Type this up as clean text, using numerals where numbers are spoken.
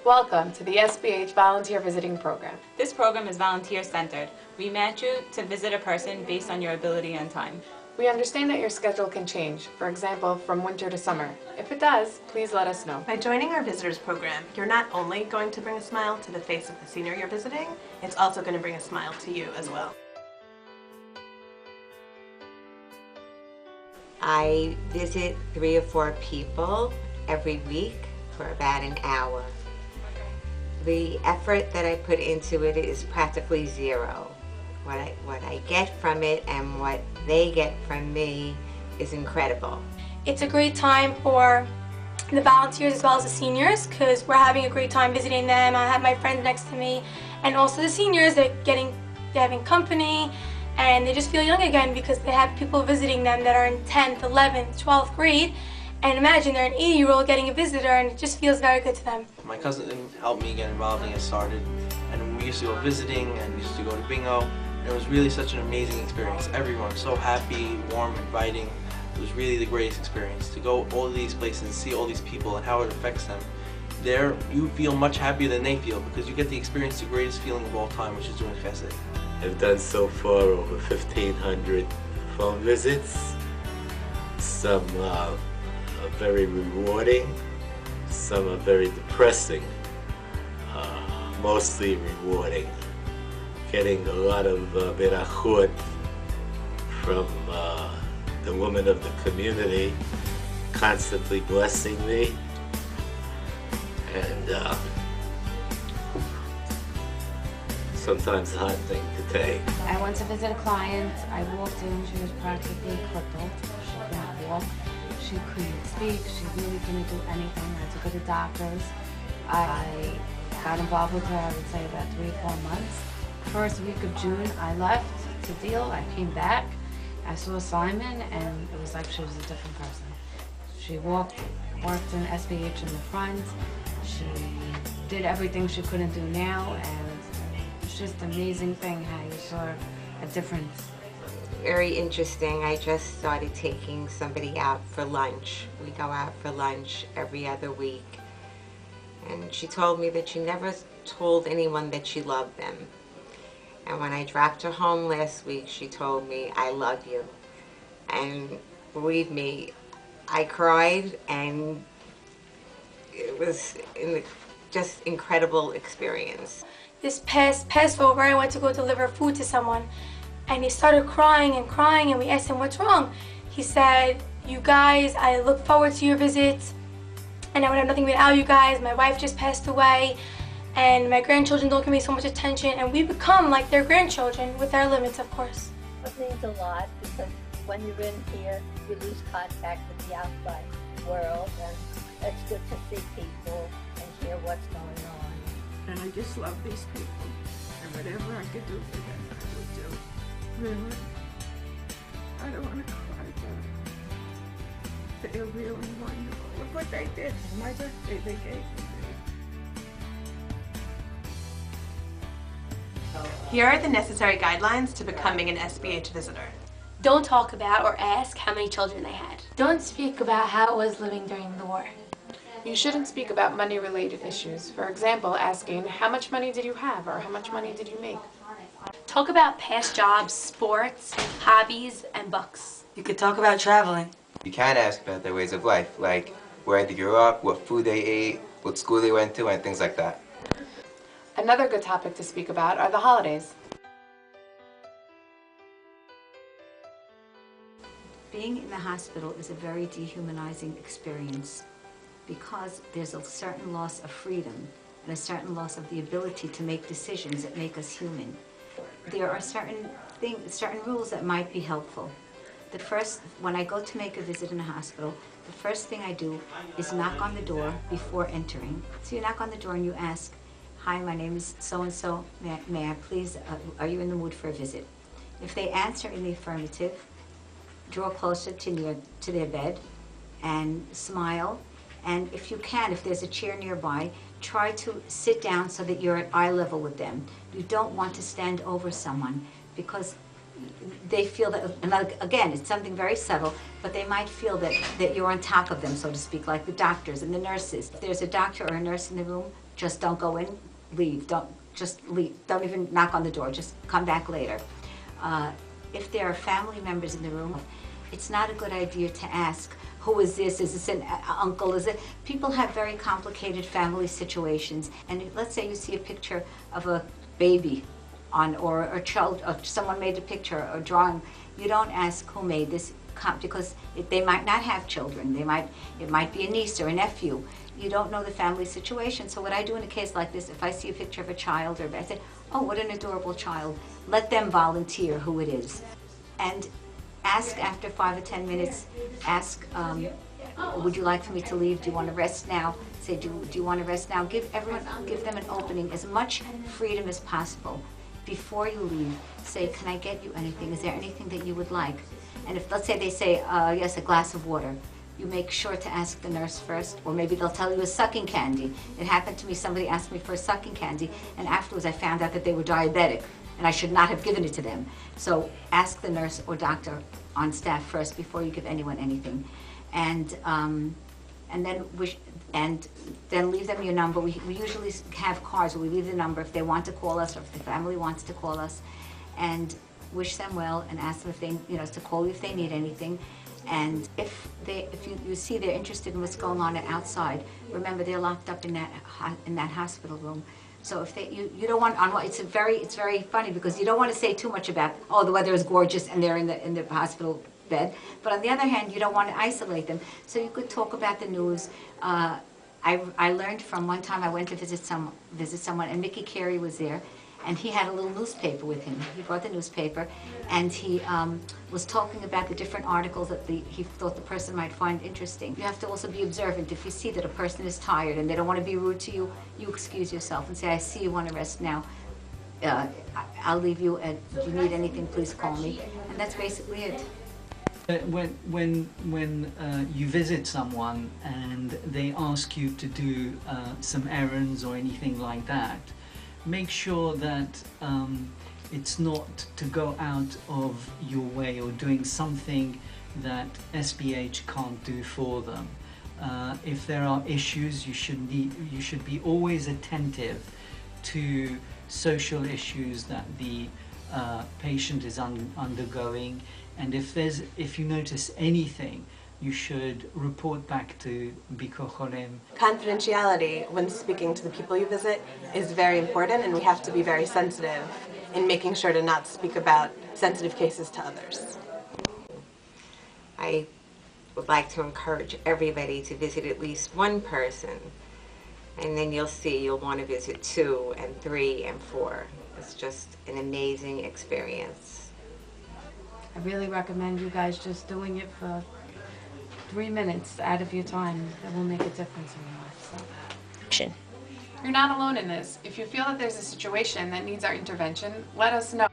Welcome to the SBH Volunteer Visiting Program. This program is volunteer-centered. We match you to visit a person based on your ability and time. We understand that your schedule can change, for example, from winter to summer. If it does, please let us know. By joining our visitors program, you're not only going to bring a smile to the face of the senior you're visiting, it's also going to bring a smile to you as well. I visit 3 or 4 people every week for about an hour. The effort that I put into it is practically zero. What I get from it and what they get from me is incredible. It's a great time for the volunteers as well as the seniors because we're having a great time visiting them. I have my friends next to me, and also the seniors, they're having company and they just feel young again because they have people visiting them that are in 10th, 11th, 12th grade. And imagine they're an 80-year-old getting a visitor, and it just feels very good to them. My cousin helped me get involved and get started, and we used to go visiting and we used to go to bingo. And it was really such an amazing experience. Everyone was so happy, warm, inviting. It was really the greatest experience to go all these places and see all these people and how it affects them. There, you feel much happier than they feel because you get the experience the greatest feeling of all time, which is doing Chesed. I've done so far over 1,500 phone visits. Some are very rewarding, some are very depressing, mostly rewarding. Getting a lot of berachot from the women of the community, constantly blessing me, and sometimes a hard thing to take. I went to visit a client. I walked in, she was practically crippled. She couldn't walk, she couldn't speak, she really couldn't do anything. I had to go to doctors. I got involved with her, I would say, about 3 or 4 months. First week of June, I left to deal. I came back. I saw Simon, and it was like she was a different person. She worked in SBH in the front. She did everything she couldn't do now, and it's just an amazing thing how you saw a difference. Very interesting. I just started taking somebody out for lunch. We go out for lunch every other week. And she told me that she never told anyone that she loved them. And when I dropped her home last week, she told me, "I love you." And believe me, I cried, and it was just incredible experience. This past Passover, I went to go deliver food to someone, and he started crying, and we asked him, "What's wrong?" He said, "You guys, I look forward to your visits, and I would have nothing without you guys. My wife just passed away, and my grandchildren don't give me so much attention," and we become like their grandchildren with our limits, of course. It means a lot because when you're in here, you lose contact with the outside world, and it's good to see people and hear what's going on. And I just love these people, and whatever I could do for them, I would do. Really. I don't want to cry, but they're really wonderful. Look what they did. For my birthday, they gave me. Here are the necessary guidelines to becoming an SBH visitor. Don't talk about or ask how many children they had. Don't speak about how it was living during the war. You shouldn't speak about money-related issues. For example, asking, "How much money did you have?" or "How much money did you make?" Talk about past jobs, sports, hobbies, and books. You could talk about traveling. You can ask about their ways of life, like where they grew up, what food they ate, what school they went to, and things like that. Another good topic to speak about are the holidays. Being in the hospital is a very dehumanizing experience because there's a certain loss of freedom and a certain loss of the ability to make decisions that make us human. There are certain rules that might be helpful. When I go to make a visit in a hospital, the first thing I do is knock on the door before entering. So you knock on the door and you ask, "Hi, my name is so-and-so. May I please, are you in the mood for a visit?" If they answer in the affirmative, draw closer to their bed and smile. And if you can, if there's a chair nearby, try to sit down so that you're at eye level with them. You don't want to stand over someone because they feel that, and again, it's something very subtle, but they might feel that you're on top of them, so to speak, like the doctors and the nurses. If there's a doctor or a nurse in the room, Just don't go in, leave. Don't just leave. Don't even knock on the door. Just come back later. If there are family members in the room, it's not a good idea to ask, who is this? Is this an uncle? Is it? People have very complicated family situations. And let's say you see a picture of a baby or a child, or someone made a picture or drawing. You don't ask who made this, because they might not have children. It might be a niece or a nephew. You don't know the family situation. So what I do in a case like this, if I see a picture of a child, I say, oh, what an adorable child. Let them volunteer who it is. And ask after 5 or 10 minutes, ask, would you like for me to leave? Do you want to rest now? Say, do you want to rest now? Give them an opening, as much freedom as possible. Before you leave, say, can I get you anything? Is there anything that you would like? And if, let's say they say, yes, a glass of water, you make sure to ask the nurse first, or maybe they'll tell you a sucking candy. It happened to me, somebody asked me for a sucking candy, and afterwards I found out that they were diabetic, and I should not have given it to them. So ask the nurse or doctor on staff first before you give anyone anything. And then leave them your number. We usually have cards where we leave the number if they want to call us or if the family wants to call us, and wish them well and ask them if they, to call you if they need anything. And if you see they're interested in what's going on outside, remember they're locked up in that hospital room. So if you don't want, it's very funny because you don't want to say too much about, oh, the weather is gorgeous and they're in the hospital bed. But on the other hand, you don't want to isolate them. So you could talk about the news. I learned from one time I went to visit someone, and Mickey Carey was there, and he had a little newspaper with him. He brought the newspaper, and he was talking about the different articles that he thought the person might find interesting. You have to also be observant. If you see that a person is tired and they don't want to be rude to you, you excuse yourself and say, I see you want to rest now. I'll leave you, and if you need anything, please call me. And that's basically it. When you visit someone and they ask you to do some errands or anything like that, make sure that it's not to go out of your way or doing something that SBH can't do for them. If there are issues, you should be always attentive to social issues that the patient is undergoing, and if you notice anything, you should report back to Biko Chorem. Confidentiality when speaking to the people you visit is very important, and we have to be very sensitive in making sure to not speak about sensitive cases to others. I would like to encourage everybody to visit at least one person, and then you'll want to visit 2 and 3 and 4. It's just an amazing experience. I really recommend you guys just doing it for 3 minutes out of your time. That will make a difference in your life. So. You're not alone in this. If you feel that there's a situation that needs our intervention, let us know.